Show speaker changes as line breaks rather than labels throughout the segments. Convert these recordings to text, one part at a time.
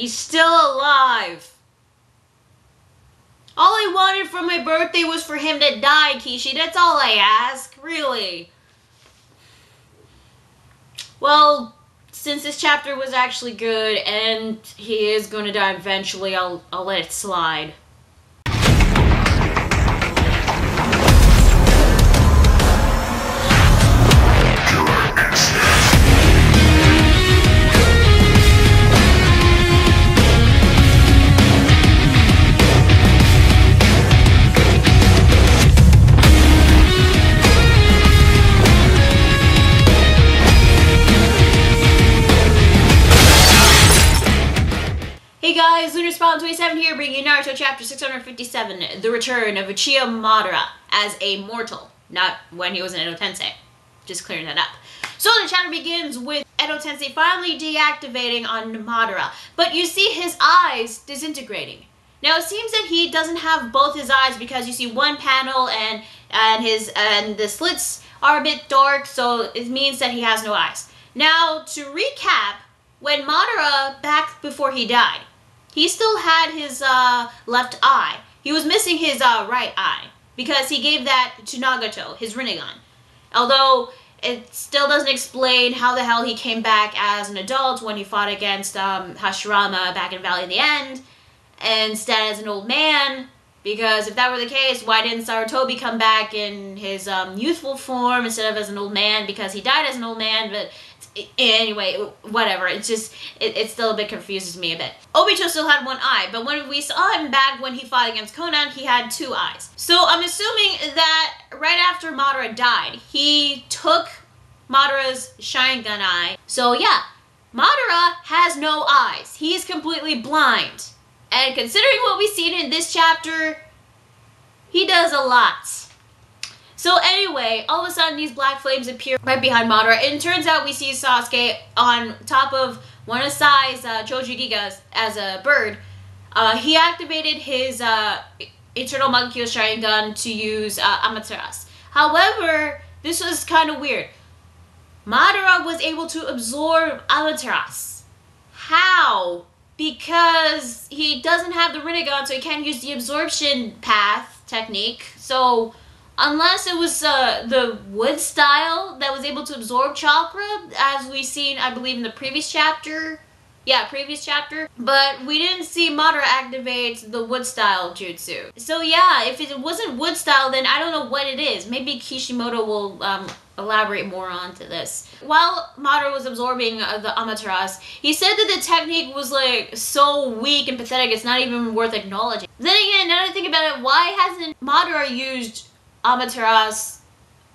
He's still alive. All I wanted for my birthday was for him to die, Kishi. That's all I ask, really. Well, since this chapter was actually good and he is going to die eventually, I'll let it slide. Hey guys, Lunar27 here, bringing you Naruto chapter 657, The Return of Uchiha Madara as a mortal, not when he was in Rinne Tensei. Just clearing that up. So the chapter begins with Rinne Tensei finally deactivating on Madara, but you see his eyes disintegrating. Now it seems that he doesn't have both his eyes because you see one panel and the slits are a bit dark, so it means that he has no eyes. Now to recap, when Madara, back before he died, he still had his left eye. He was missing his right eye because he gave that to Nagato, his Rinnegan. Although it still doesn't explain how the hell he came back as an adult when he fought against Hashirama back in Valley in the End, instead as an old man. Because if that were the case, why didn't Sarutobi come back in his youthful form instead of as an old man? Because he died as an old man, but anyway, whatever. It's just, it still a bit confuses me a bit. Obito still had one eye, but when we saw him back when he fought against Conan, he had two eyes. So I'm assuming that right after Madara died, he took Madara's Sharingan eye. So yeah, Madara has no eyes. He is completely blind. And considering what we've seen in this chapter, he does a lot. So anyway, all of a sudden these black flames appear right behind Madara, and it turns out we see Sasuke on top of one of Sai's Chojugigas as a bird. He activated his Eternal Magikyo Sharingan to use Amaterasu. However, this was kind of weird. Madara was able to absorb Amaterasu. How? Because he doesn't have the Rinnegan, so he can't use the absorption path technique. So unless it was the wood style that was able to absorb chakra, as we've seen, I believe, in the previous chapter. Yeah, previous chapter. But we didn't see Madara activate the wood style jutsu. So yeah, if it wasn't wood style, then I don't know what it is. Maybe Kishimoto will elaborate more onto this. While Madara was absorbing the Amaterasu, he said that the technique was like so weak and pathetic, it's not even worth acknowledging. Then again, now that I think about it, why hasn't Madara used Amaterasu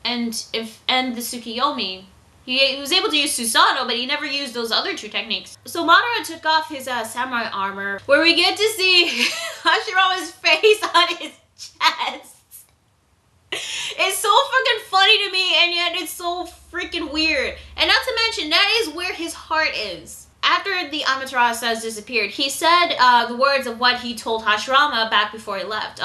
and the Tsukiyomi? He was able to use Susanoo, but he never used those other two techniques. So Madara took off his samurai armor, where we get to see Hashirama's face on his chest. It's so fucking funny to me, and yet it's so freaking weird. And not to mention, that is where his heart is. After the Amaterasu has disappeared, he said the words of what he told Hashirama back before he left,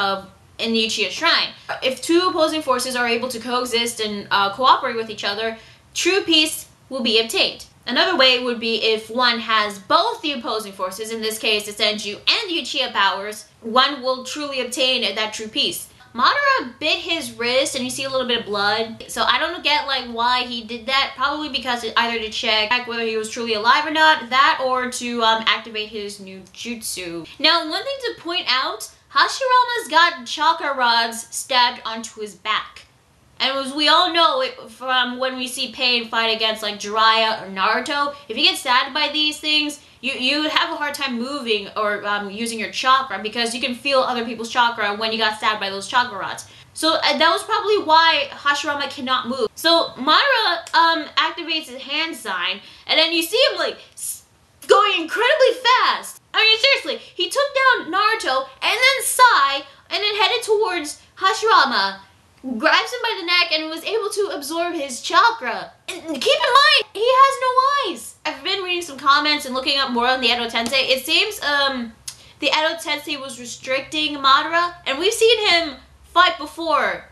in the Uchiha Shrine. If two opposing forces are able to coexist and cooperate with each other, true peace will be obtained. Another way would be if one has both the opposing forces, in this case the Senju and the Uchiha powers, one will truly obtain that true peace. Madara bit his wrist and you see a little bit of blood. So I don't get like why he did that. Probably because either to check whether he was truly alive or not, that or to activate his new jutsu. Now one thing to point out, Hashirama's got chakra rods stabbed onto his back. And as we all know from when we see Pain fight against like Jiraiya or Naruto, if you get stabbed by these things, you would have a hard time moving or using your chakra because you can feel other people's chakra when you got stabbed by those chakra rods. So that was probably why Hashirama cannot move. So Madara activates his hand sign, and then you see him like going incredibly fast. I mean, seriously, he took down Naruto and then Sai and then headed towards Hashirama, grabs him by the neck and was able to absorb his chakra. And keep in mind, he has no eyes. I've been reading some comments and looking up more on the Rinne Tensei. It seems the Rinne Tensei was restricting Madara, and we've seen him fight before.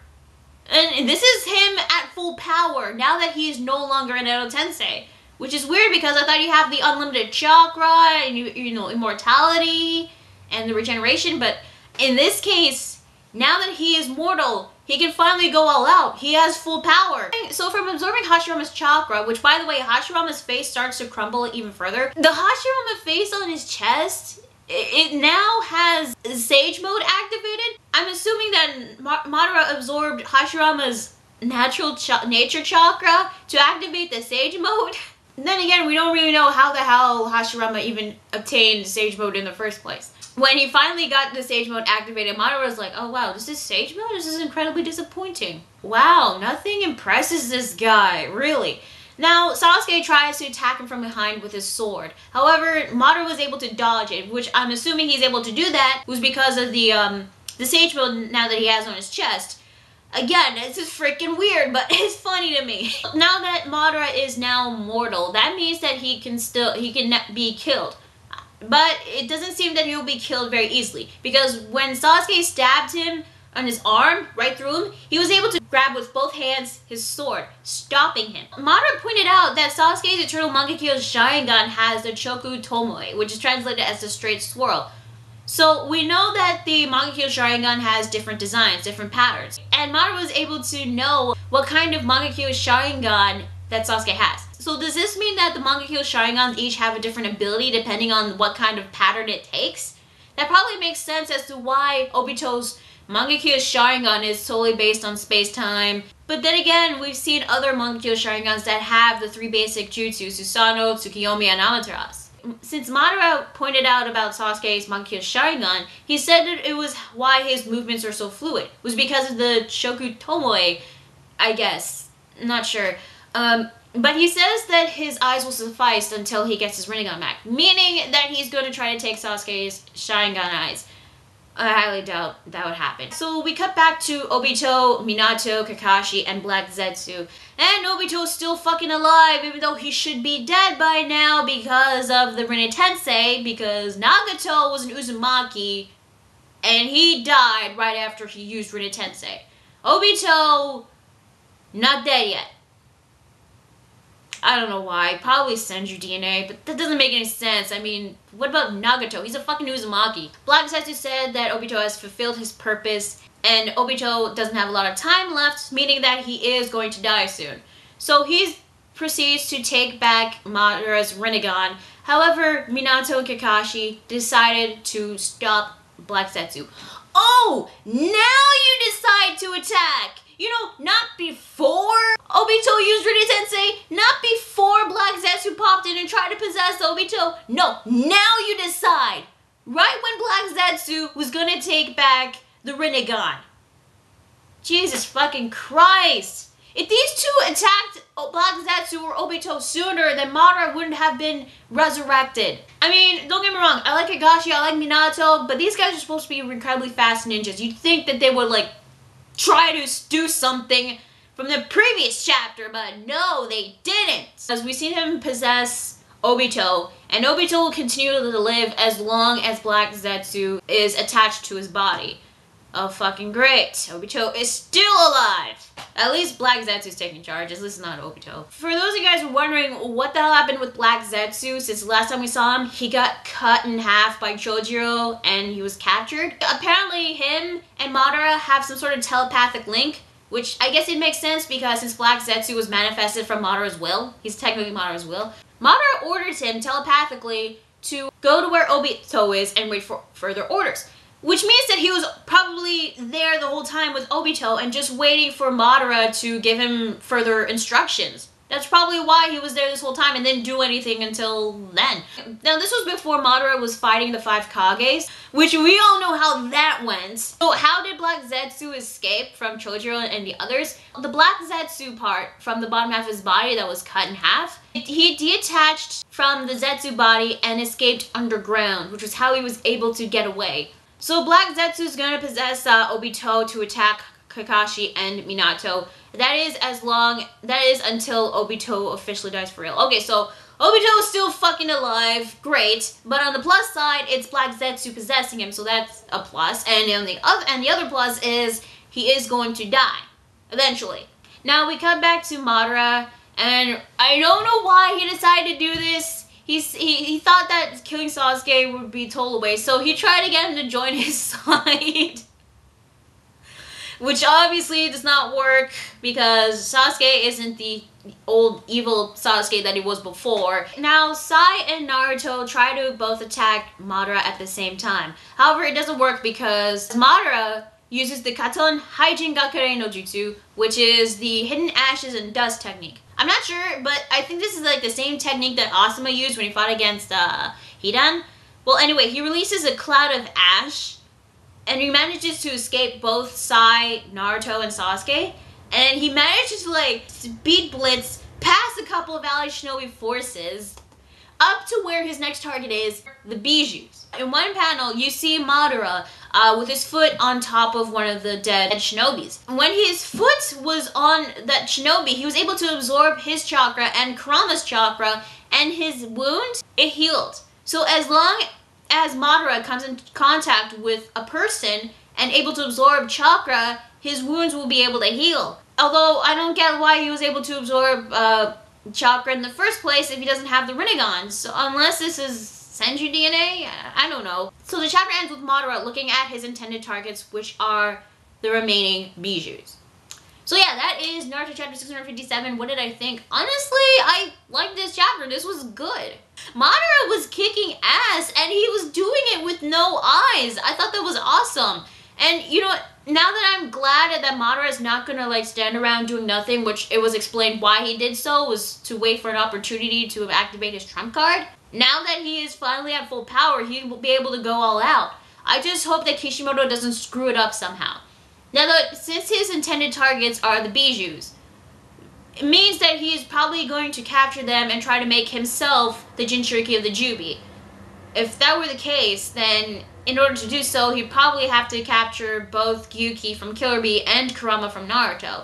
And this is him at full power, now that he's no longer in Rinne Tensei. which is weird because I thought you have the unlimited chakra and you know, immortality and the regeneration, but in this case, now that he is mortal, he can finally go all out. He has full power. So from absorbing Hashirama's chakra, which by the way, Hashirama's face starts to crumble even further. The Hashirama face on his chest, it now has Sage Mode activated. I'm assuming that Madara absorbed Hashirama's natural nature chakra to activate the Sage Mode. Then again, we don't really know how the hell Hashirama even obtained Sage Mode in the first place. When he finally got the Sage Mode activated, Madara was like, oh wow, this is Sage Mode? This is incredibly disappointing. Wow, nothing impresses this guy, really. Now, Sasuke tries to attack him from behind with his sword. However, Madara was able to dodge it, which I'm assuming he's able to do that was because of the Sage Mode now that he has on his chest. Again, this is freaking weird, but it's funny to me. Now that Madara is now mortal, that means that he can be killed. But it doesn't seem that he'll be killed very easily, because when Sasuke stabbed him on his arm, right through him, he was able to grab with both hands his sword, stopping him. Madara pointed out that Sasuke's Eternal Mangekyo Sharingan has the Choku Tomoe, which is translated as the straight swirl. So we know that the Mangekyo Sharingan has different designs, different patterns. And Madara was able to know what kind of Mangekyo Sharingan that Sasuke has. So does this mean that the Mangekyo Sharingans each have a different ability depending on what kind of pattern it takes? That probably makes sense as to why Obito's Mangekyo Sharingan is solely based on space-time. But then again, we've seen other Mangekyo Sharingans that have the three basic jutsu, Susanoo, Tsukiyomi, and Amaterasu. Since Madara pointed out about Sasuke's Mangekyo Sharingan, he said that it was why his movements are so fluid. It was because of the Choku Tomoe, I guess. Not sure. But he says that his eyes will suffice until he gets his Rinnegan back, meaning that he's going to try to take Sasuke's Sharingan eyes. I highly doubt that would happen. So we cut back to Obito, Minato, Kakashi, and Black Zetsu. And Obito's still fucking alive, even though he should be dead by now because of the Rinne Tensei, because Nagato was an Uzumaki, and he died right after he used Rinne Tensei. Obito, not dead yet. I don't know why. Probably Senju DNA, but that doesn't make any sense. I mean, what about Nagato? He's a fucking Uzumaki. Black Zetsu said that Obito has fulfilled his purpose, and Obito doesn't have a lot of time left, meaning that he is going to die soon. So he proceeds to take back Madara's Rinnegan. However, Minato and Kakashi decided to stop Black Zetsu. Oh, now you decide to attack! You know, not before Obito used Rinne Tensei, not before Black Zetsu popped in and tried to possess Obito. No, now you decide. Right when Black Zetsu was gonna take back the Rinnegan. Jesus fucking Christ. If these two attacked Black Zetsu or Obito sooner, then Madara wouldn't have been resurrected. I mean, don't get me wrong, I like Kakashi, I like Minato, but these guys are supposed to be incredibly fast ninjas. You'd think that they would, like, try to do something from the previous chapter, but no, they didn't. As we've seen him possess Obito, and Obito will continue to live as long as Black Zetsu is attached to his body. Oh, fucking great. Obito is still alive. At least Black Zetsu's taking charge, at least not Obito. For those of you guys who are wondering what the hell happened with Black Zetsu since the last time we saw him, he got cut in half by Chojiro and he was captured. Apparently him and Madara have some sort of telepathic link, which I guess it makes sense because since Black Zetsu was manifested from Madara's will, he's technically Madara's will, Madara orders him telepathically to go to where Obito is and wait for further orders. Which means that he was probably there the whole time with Obito and just waiting for Madara to give him further instructions. That's probably why he was there this whole time and didn't do anything until then. Now this was before Madara was fighting the 5 Kages, which we all know how that went. So how did Black Zetsu escape from Chojiro and the others? The Black Zetsu part from the bottom half of his body that was cut in half, he detached from the Zetsu body and escaped underground, which was how he was able to get away. So Black Zetsu is going to possess Obito to attack Kakashi and Minato. That is until Obito officially dies for real. Okay, so Obito is still fucking alive, great. But on the plus side, it's Black Zetsu possessing him, so that's a plus. And on the other plus is he is going to die eventually. Now we cut back to Madara And I don't know why he decided to do this. He thought that killing Sasuke would be total away, so he tried to get him to join his side. Which obviously does not work because Sasuke isn't the old evil Sasuke that he was before. Now, Sai and Naruto try to both attack Madara at the same time. However, it doesn't work because Madara uses the Katon Haijin Gakure no Jutsu, which is the hidden ashes and dust technique. I'm not sure, but I think this is like the same technique that Asuma used when he fought against Hidan. Well, anyway, he releases a cloud of ash, and he manages to escape both Sai, Naruto, and Sasuke. And he manages to like speed blitz past a couple of Valley Shinobi forces up to where his next target is, the Bijuus. In one panel, you see Madara with his foot on top of one of the dead shinobis. When his foot was on that shinobi, he was able to absorb his chakra and Kurama's chakra, and his wound, it healed. So as long as Madara comes in contact with a person and able to absorb chakra, his wounds will be able to heal. Although I don't get why he was able to absorb chakra in the first place if he doesn't have the Rinnegan. So unless this is Senju DNA? I don't know. So the chapter ends with Madara looking at his intended targets, which are the remaining Bijuus. So yeah, that is Naruto chapter 657. What did I think? Honestly, I liked this chapter. This was good. Madara was kicking ass, and he was doing it with no eyes. I thought that was awesome. And you know what? Now that I'm glad that Madara is not gonna like stand around doing nothing, which it was explained why he did so, was to wait for an opportunity to activate his trump card. Now that he is finally at full power, he will be able to go all out. I just hope that Kishimoto doesn't screw it up somehow. Now, look, since his intended targets are the Bijuus, it means that he is probably going to capture them and try to make himself the Jinchuriki of the Jubi. If that were the case, then in order to do so, he'd probably have to capture both Gyuki from Killer Bee and Kurama from Naruto.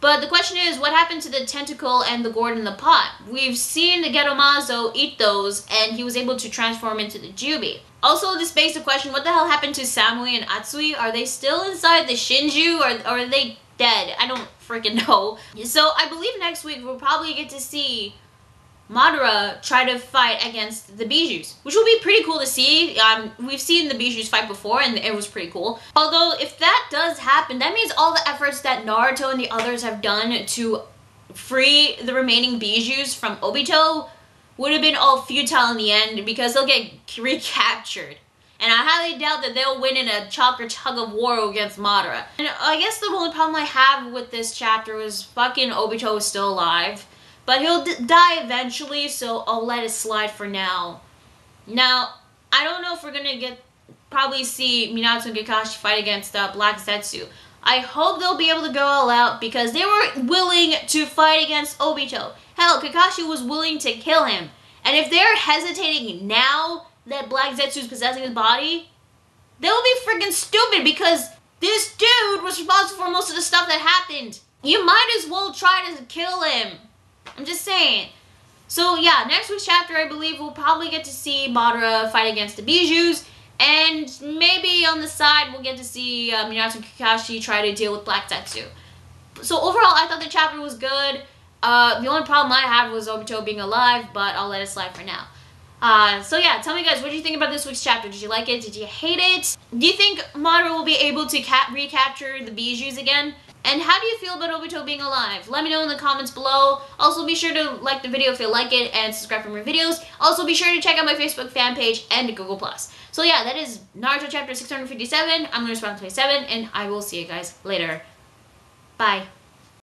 But the question is, what happened to the tentacle and the gourd in the pot? We've seen the Geromazo eat those, and he was able to transform into the Jubi. Also, this begs the question, what the hell happened to Samui and Atsui? Are they still inside the Shinju, or are they dead? I don't freaking know. So I believe next week we'll probably get to see Madara try to fight against the Bijuus, which will be pretty cool to see. We've seen the Bijuus fight before, and it was pretty cool. Although, if that does happen, that means all the efforts that Naruto and the others have done to free the remaining Bijuus from Obito would have been all futile in the end, because they'll get recaptured. And I highly doubt that they'll win in a chakra tug of war against Madara. And I guess the only problem I have with this chapter was fucking Obito is still alive. But he'll die eventually, so I'll let it slide for now. Now, I don't know if we're gonna probably see Minato and Kakashi fight against Black Zetsu. I hope they'll be able to go all out because they were willing to fight against Obito. Hell, Kakashi was willing to kill him. And if they're hesitating now that Black Zetsu is possessing his body, they'll be freaking stupid because this dude was responsible for most of the stuff that happened. You might as well try to kill him. I'm just saying. So yeah, next week's chapter, I believe we'll probably get to see Madara fight against the Bijuus, and maybe on the side we'll get to see Minato and Kakashi try to deal with Black Zetsu. So overall, I thought the chapter was good. The only problem I had was Obito being alive, but I'll let it slide for now. So yeah, tell me guys, what do you think about this week's chapter? Did you like it? Did you hate it? Do you think Madara will be able to recapture the Bijuus again? And how do you feel about Obito being alive? Let me know in the comments below. Also, be sure to like the video if you like it and subscribe for more videos. Also, be sure to check out my Facebook fan page and Google+. So yeah, that is Naruto chapter 657. I'm Rinne Tensei, and I will see you guys later. Bye.